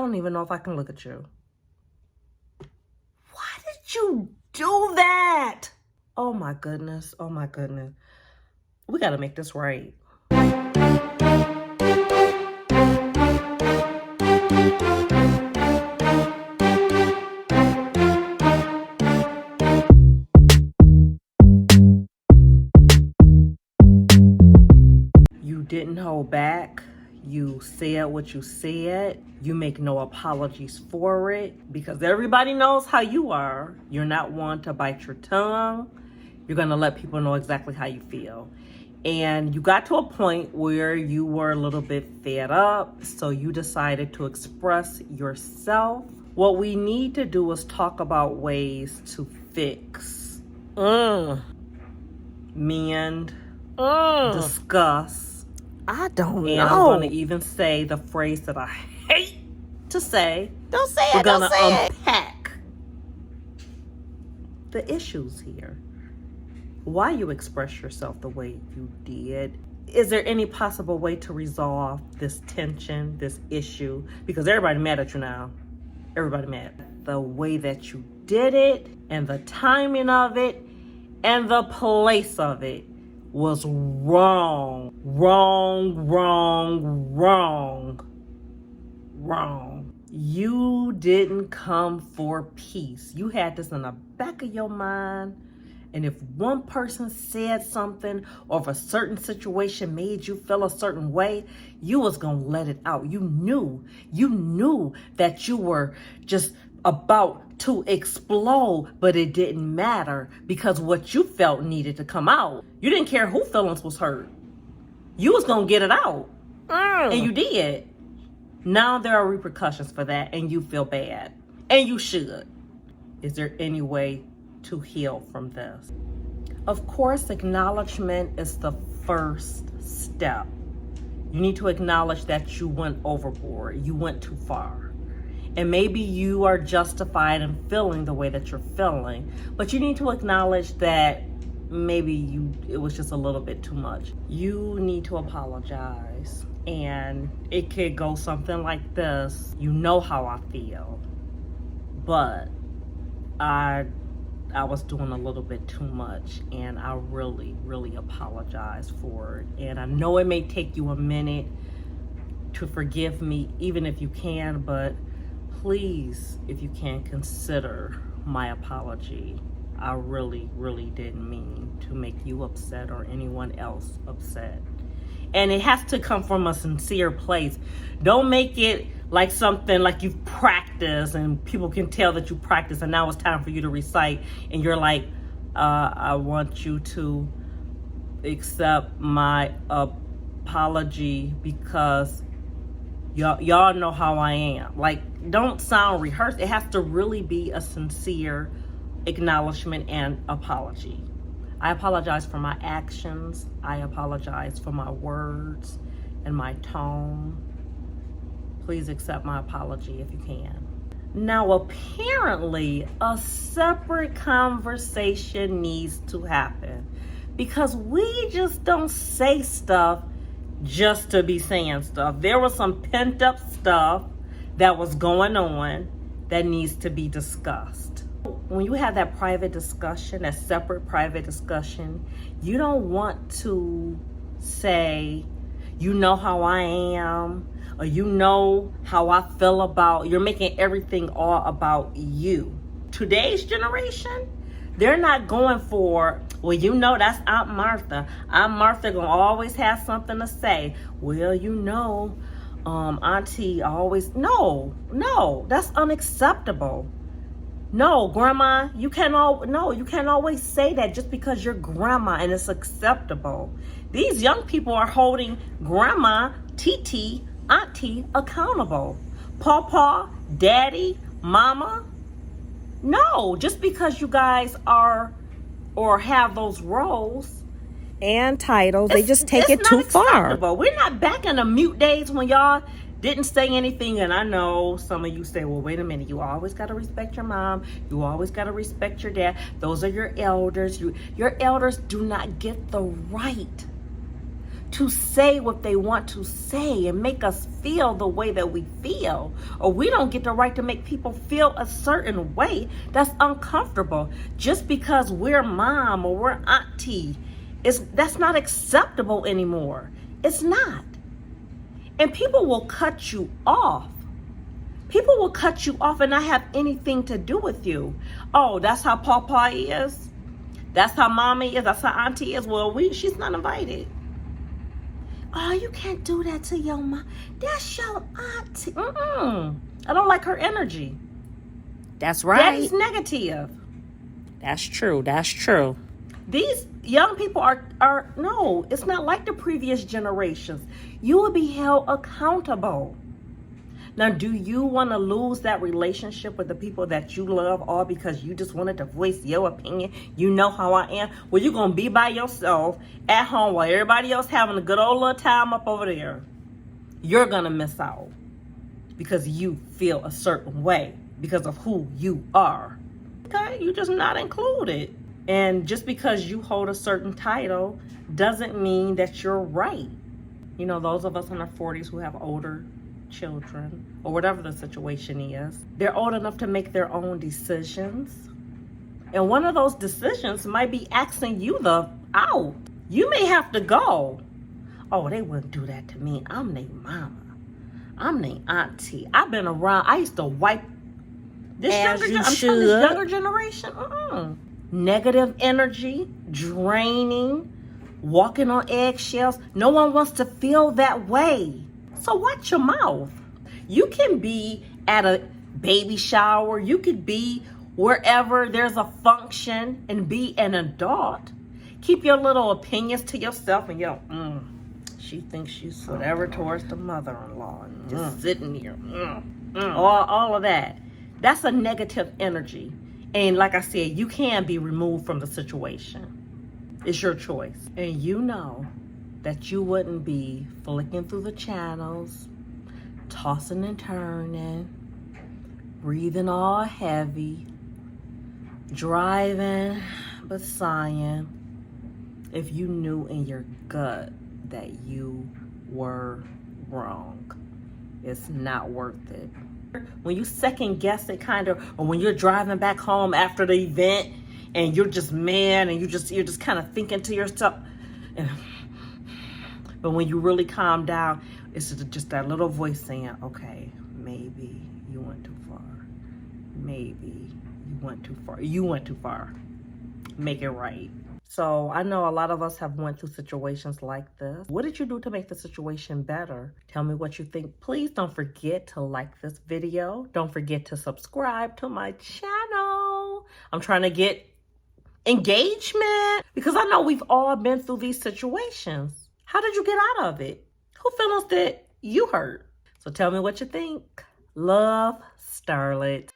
I don't even know if I can look at you. Why did you do that? Oh my goodness. Oh my goodness. We got to make this right. You didn't hold back. You said what you said. You make no apologies for it because everybody knows how you are. You're not one to bite your tongue. You're going to let people know exactly how you feel. And you got to a point where you were a little bit fed up, so you decided to express yourself. What we need to do is talk about ways to fix, mend, discuss. I don't know. And I'm going to even say the phrase that I hate to say. Don't say it. We're going to Don't say unpack the issues here. Why you express yourself the way you did. Is there any possible way to resolve this tension, this issue? Because everybody mad at you now. Everybody mad. The way that you did it and the timing of it and the place of it was wrong. Wrong. You didn't come for peace. You had this in the back of your mind. And if one person said something or if a certain situation made you feel a certain way, you was going to let it out. You knew that you were just about to explode, but it didn't matter because what you felt needed to come out. You didn't care who feelings was hurt. You was going to get it out. And you did. Now there are repercussions for that and you feel bad. And you should. Is there any way to heal from this? Of course, acknowledgement is the first step. You need to acknowledge that you went overboard. You went too far. And maybe you are justified in feeling the way that you're feeling, but you need to acknowledge that maybe it was just a little bit too much. You need to apologize. And it could go something like this. You know how I feel, but I was doing a little bit too much and I really apologize for it. And I know it may take you a minute to forgive me, even if you can, but please, if you can, consider my apology. I really didn't mean to make you upset or anyone else upset. And it has to come from a sincere place. Don't make it like something like you've practiced and people can tell that you practice and now it's time for you to recite and you're like, I want you to accept my apology because y'all know how I am. Like, don't sound rehearsed. It has to really be a sincere acknowledgement and apology. I apologize for my actions. I apologize for my words and my tone. Please accept my apology if you can. Now, apparently, a separate conversation needs to happen because we just don't say stuff just to be saying stuff. There was some pent up stuff that was going on that needs to be discussed. When you have that private discussion, that separate private discussion, you don't want to say, you know how I am, or you know how I feel about, you're making everything all about you. Today's generation, they're not going for, well, you know, that's Aunt Martha. Aunt Martha gonna always have something to say. Well, you know, Auntie always, no, that's unacceptable. No, Grandma, you can't always say that just because you're Grandma and it's acceptable. These young people are holding Grandma, TT, Auntie accountable. Pawpaw, Daddy, Mama. No, just because you guys are or have those roles and titles, they just take it too far. We're not back in the mute days when y'all didn't say anything. And I know some of you say, well, wait a minute, you always got to respect your mom. You always got to respect your dad. Those are your elders. Your elders do not get the right to say what they want to say and make us feel the way that we feel. Or we don't get the right to make people feel a certain way that's uncomfortable. Just because we're mom or we're auntie, that's not acceptable anymore. It's not. And people will cut you off. People will cut you off and not have anything to do with you. Oh, that's how Papa is? That's how Mommy is? That's how Auntie is? Well, she's not invited. Oh, you can't do that to your mom. That's your auntie. I don't like her energy. That's right. Daddy's negative. That's true. That's true. These young people are no, it's not like the previous generations. You will be held accountable. Now, do you want to lose that relationship with the people that you love all because you just wanted to voice your opinion? You know how I am. Well, you're going to be by yourself at home while everybody else having a good old little time up over there. You're going to miss out because you feel a certain way because of who you are. Okay? You're just not included. And just because you hold a certain title doesn't mean that you're right. You know, those of us in our 40s who have older children or whatever the situation is, they're old enough to make their own decisions. And one of those decisions might be asking you out. You may have to go. Oh, they wouldn't do that to me. I'm their mama. I'm their auntie. I've been around. I used to wipe this younger generation. Negative energy, draining, walking on eggshells. No one wants to feel that way. So watch your mouth. You can be at a baby shower. You could be wherever there's a function and be an adult. Keep your little opinions to yourself and she thinks she's whatever towards the mother-in-law. And just sitting here. All of that. That's a negative energy. And like I said, you can be removed from the situation. It's your choice. And you know that you wouldn't be flicking through the channels, tossing and turning, breathing all heavy, driving but sighing, if you knew in your gut that you were wrong. It's not worth it. When you second guess it or when you're driving back home after the event and you're just mad and you're just kind of thinking to yourself, but when you really calm down, it's just that little voice saying, okay, maybe you went too far. Maybe you went too far. You went too far. Make it right. So I know a lot of us have went through situations like this. What did you do to make the situation better? Tell me what you think. Please don't forget to like this video. Don't forget to subscribe to my channel. I'm trying to get engagement because I know we've all been through these situations. How did you get out of it? Who feelings did you hurt? So tell me what you think. Love, Starlet.